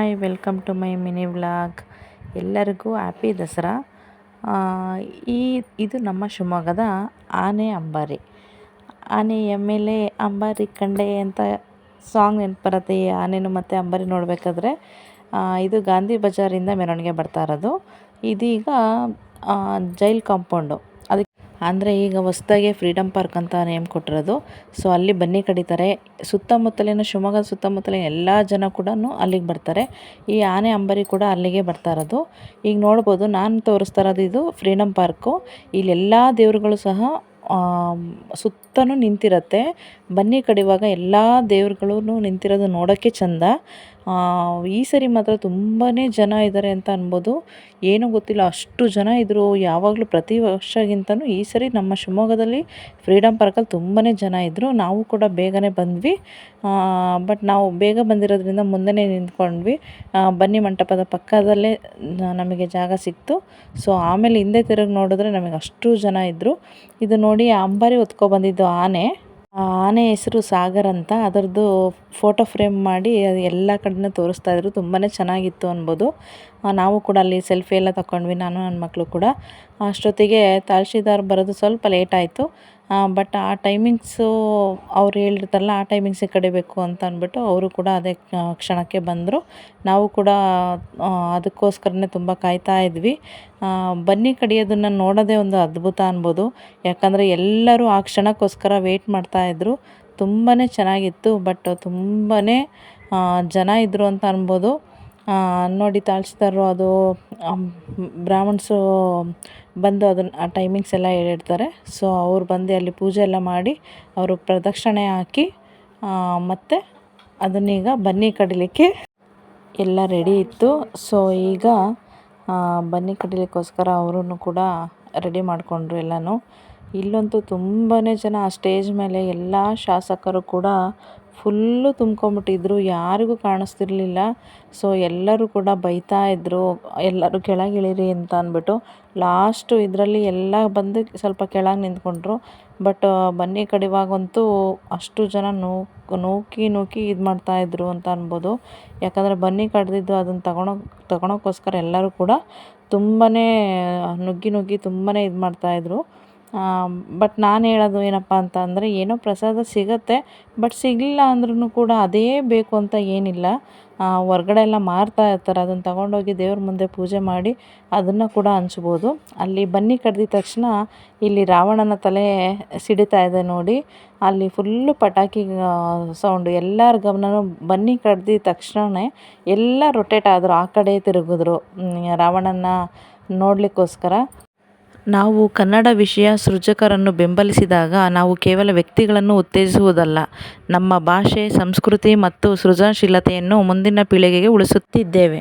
Hi welcome to my mini vlog. ಎಲ್ಲರಿಗೂ happy Dasara. ಆ, ಇದು ನಮ್ಮ ಶಿವಮೊಗ್ಗದ ಆನೆ ಅಂಬಾರಿ. ಆನೆ ಎಮ್ಮೆಲೆ ಅಂಬಾರಿ ಕಂಡೆ ಅಂತ ಸಾಂಗ್ ನೆನಪು ಬರುತ್ತೆ. ಈ ಆನೆನು ಮತ್ತು ಅಂಬಾರಿ ನೋಡಬೇಕಾದ್ರೆ ಇದು ಗಾಂಧಿ ಬಜಾರಿಂದ ಮೆರವಣಿಗೆ ಬರ್ತಾ ಇರೋದು. ಇದೀಗ ಜೈಲ್ ಕಾಂಪೌಂಡು, ಅಂದರೆ ಈಗ ಹೊಸ್ದಾಗೆ ಫ್ರೀಡಮ್ ಪಾರ್ಕ್ ಅಂತ ನೇಮ್ ಕೊಟ್ಟಿರೋದು. ಸೊ ಅಲ್ಲಿ ಬನ್ನಿ ಕಡಿತಾರೆ. ಸುತ್ತಮುತ್ತಲಿನ ಶಿವಮೊಗ್ಗ ಸುತ್ತಮುತ್ತಲಿನ ಎಲ್ಲ ಜನ ಕೂಡ ಅಲ್ಲಿಗೆ ಬರ್ತಾರೆ. ಈ ಆನೆ ಅಂಬಾರಿ ಕೂಡ ಅಲ್ಲಿಗೆ ಬರ್ತಾ ಇರೋದು. ಈಗ ನೋಡ್ಬೋದು, ನಾನು ತೋರಿಸ್ತಾ ಇರೋದು ಇದು ಫ್ರೀಡಮ್ ಪಾರ್ಕು. ಇಲ್ಲೆಲ್ಲ ದೇವರುಗಳು ಸಹ ಸುತ್ತಲೂ ನಿಂತಿರುತ್ತೆ. ಬನ್ನಿ ಕಡಿಯುವಾಗ ಎಲ್ಲ ದೇವ್ರುಗಳು ನಿಂತಿರೋದು ನೋಡೋಕ್ಕೆ ಚೆಂದ. ಈ ಸರಿ ಮಾತ್ರ ತುಂಬಾ ಜನ ಇದ್ದಾರೆ ಅಂತ ಅನ್ಬೋದು. ಏನೂ ಗೊತ್ತಿಲ್ಲ, ಅಷ್ಟು ಜನ ಇದ್ದರು. ಯಾವಾಗಲೂ ಪ್ರತಿ ವರ್ಷಕ್ಕಿಂತನೂ ಈ ಸರಿ ನಮ್ಮ ಶಿವಮೊಗ್ಗದಲ್ಲಿ ಫ್ರೀಡಮ್ ಪಾರ್ಕಲ್ಲಿ ತುಂಬಾ ಜನ ಇದ್ದರು. ನಾವು ಕೂಡ ಬೇಗನೆ ಬಂದ್ವಿ. ಬಟ್ ನಾವು ಬೇಗ ಬಂದಿರೋದ್ರಿಂದ ಮುಂದೆನೇ ನಿಂತ್ಕೊಂಡ್ವಿ. ಬನ್ನಿ ಮಂಟಪದ ಪಕ್ಕದಲ್ಲೇ ನಮಗೆ ಜಾಗ ಸಿಕ್ತು. ಸೊ ಆಮೇಲೆ ಹಿಂದೆ ತಿರುಗಿ ನೋಡಿದ್ರೆ ನಮಗೆ ಅಷ್ಟು ಜನ ಇದ್ದರು. ಇದು ನೋಡಿ, ಅಂಬಾರಿ ಹೊತ್ಕೊಬಂದಿದ್ದು ಆನೆ. ಆ ಆನೆ ಹೆಸರು ಸಾಗರ್ ಅಂತ. ಅದರದ್ದು ಫೋಟೋ ಫ್ರೇಮ್ ಮಾಡಿ ಎಲ್ಲ ಕಡೆನೂ ತೋರಿಸ್ತಾ ಇದ್ರು. ತುಂಬಾ ಚೆನ್ನಾಗಿತ್ತು ಅನ್ಬೋದು. ನಾವು ಕೂಡ ಅಲ್ಲಿ ಸೆಲ್ಫಿ ಎಲ್ಲ ತಗೊಂಡ್ವಿ, ನಾನು ನನ್ನ ಮಕ್ಕಳು ಕೂಡ. ಅಷ್ಟೊತ್ತಿಗೆ ತಹಶೀಲ್ದಾರ್ ಬರೋದು ಸ್ವಲ್ಪ ಲೇಟ್ ಆಯಿತು. ಬಟ್ ಆ ಟೈಮಿಂಗ್ಸು ಅವ್ರು ಹೇಳಿರ್ತಾರಲ್ಲ, ಆ ಟೈಮಿಂಗ್ಸಿಗೆ ಕಡಿಬೇಕು ಅಂತ ಅಂದ್ಬಿಟ್ಟು ಅವರು ಕೂಡ ಅದೇ ಕ್ಷಣಕ್ಕೆ ಬಂದರು. ನಾವು ಕೂಡ ಅದಕ್ಕೋಸ್ಕರನೇ ತುಂಬ ಕಾಯ್ತಾ ಇದ್ವಿ. ಬನ್ನಿ ಕಡಿಯೋದನ್ನು ನೋಡೋದೇ ಒಂದು ಅದ್ಭುತ ಅನ್ಬೋದು. ಯಾಕಂದರೆ ಎಲ್ಲರೂ ಆ ಕ್ಷಣಕ್ಕೋಸ್ಕರ ವೆಯ್ಟ್ ಮಾಡ್ತಾಯಿದ್ರು. ತುಂಬಾ ಚೆನ್ನಾಗಿತ್ತು. ಬಟ್ ತುಂಬಾ ಜನ ಇದ್ದರು ಅಂತ ಅನ್ಬೋದು. ನೋಡಿ, ತಹಶೀಲ್ದಾರರು ಅದು ಬ್ರಾಹ್ಮಣ್ಸು ಬಂದು ಅದನ್ನು ಆ ಟೈಮಿಂಗ್ಸ್ ಎಲ್ಲ ಹೇಳಿರ್ತಾರೆ. ಸೊ ಅವ್ರು ಬಂದು ಅಲ್ಲಿ ಪೂಜೆ ಎಲ್ಲ ಮಾಡಿ ಅವರು ಪ್ರದಕ್ಷಿಣೆ ಹಾಕಿ ಮತ್ತು ಅದನ್ನೀಗ ಬನ್ನಿ ಕಡಿಲಿಕ್ಕೆ ಎಲ್ಲ ರೆಡಿ ಇತ್ತು. ಸೊ ಈಗ ಬನ್ನಿ ಕಡಿಲಿಕ್ಕೋಸ್ಕರ ಅವರನ್ನು ಕೂಡ ರೆಡಿ ಮಾಡಿಕೊಂಡ್ರು ಎಲ್ಲನೂ. ಇಲ್ಲಂತೂ ತುಂಬಾ ಜನ ಆ ಸ್ಟೇಜ್ ಮೇಲೆ ಎಲ್ಲ ಶಾಸಕರು ಕೂಡ ಫುಲ್ಲು ತುಂಬ್ಕೊಂಬಿಟ್ಟಿದ್ರು. ಯಾರಿಗೂ ಕಾಣಿಸ್ತಿರ್ಲಿಲ್ಲ. ಸೊ ಎಲ್ಲರೂ ಕೂಡ ಬೈತಾ ಇದ್ದರು, ಎಲ್ಲರೂ ಕೆಳಗಿಳಿರಿ ಅಂತ ಅಂದ್ಬಿಟ್ಟು. ಲಾಸ್ಟು ಇದರಲ್ಲಿ ಎಲ್ಲ ಬಂದು ಸ್ವಲ್ಪ ಕೆಳಗೆ ನಿಂತ್ಕೊಂಡ್ರು. ಬಟ್ ಬನ್ನಿ ಕಡಿವಾಗಂತೂ ಅಷ್ಟು ಜನ ನೂಕಿ ಇದು ಮಾಡ್ತಾಯಿದ್ರು ಅಂತ ಅನ್ಬೋದು. ಯಾಕಂದರೆ ಬನ್ನಿ ಕಡ್ದಿದ್ದು ಅದನ್ನು ತಗೊಳೋಕ್ಕೋಸ್ಕರ ಎಲ್ಲರೂ ಕೂಡ ತುಂಬಾ ನುಗ್ಗಿ ತುಂಬಾ ಇದು ಮಾಡ್ತಾಯಿದ್ರು. ಬಟ್ ನಾನು ಹೇಳೋದು ಏನಪ್ಪ ಅಂತ ಅಂದರೆ, ಏನೋ ಪ್ರಸಾದ ಸಿಗುತ್ತೆ, ಬಟ್ ಸಿಗಲಿಲ್ಲ ಅಂದ್ರೂ ಕೂಡ ಅದೇ ಬೇಕು ಅಂತ ಏನಿಲ್ಲ. ಹೊರ್ಗಡೆ ಎಲ್ಲ ಮಾರ್ತಾ ಇರ್ತಾರೆ, ಅದನ್ನು ತಗೊಂಡೋಗಿ ದೇವ್ರ ಮುಂದೆ ಪೂಜೆ ಮಾಡಿ ಅದನ್ನು ಕೂಡ ಹಂಚ್ಬೋದು. ಅಲ್ಲಿ ಬನ್ನಿ ಕಡ್ದಿದ ತಕ್ಷಣ ಇಲ್ಲಿ ರಾವಣನ ತಲೆ ಸಿಡಿತಾ ಇದೆ ನೋಡಿ. ಅಲ್ಲಿ ಫುಲ್ಲು ಪಟಾಕಿ ಸೌಂಡು. ಎಲ್ಲರ ಗಮನನೂ ಬನ್ನಿ ಕಡ್ದಿದ ತಕ್ಷಣವೇ ಎಲ್ಲ ರೊಟೇಟ್ ಆದರು, ಆ ಕಡೆ ತಿರುಗಿದ್ರು ರಾವಣನ ನೋಡಲಿಕ್ಕೋಸ್ಕರ. ನಾವು ಕನ್ನಡ ವಿಷಯ ಸೃಜಕರನ್ನು ಬೆಂಬಲಿಸಿದಾಗ ನಾವು ಕೇವಲ ವ್ಯಕ್ತಿಗಳನ್ನು ಉತ್ತೇಜಿಸುವುದಲ್ಲ, ನಮ್ಮ ಭಾಷೆ, ಸಂಸ್ಕೃತಿ ಮತ್ತು ಸೃಜನಶೀಲತೆಯನ್ನು ಮುಂದಿನ ಪೀಳಿಗೆಗೆ ಉಳಿಸುತ್ತಿದ್ದೇವೆ.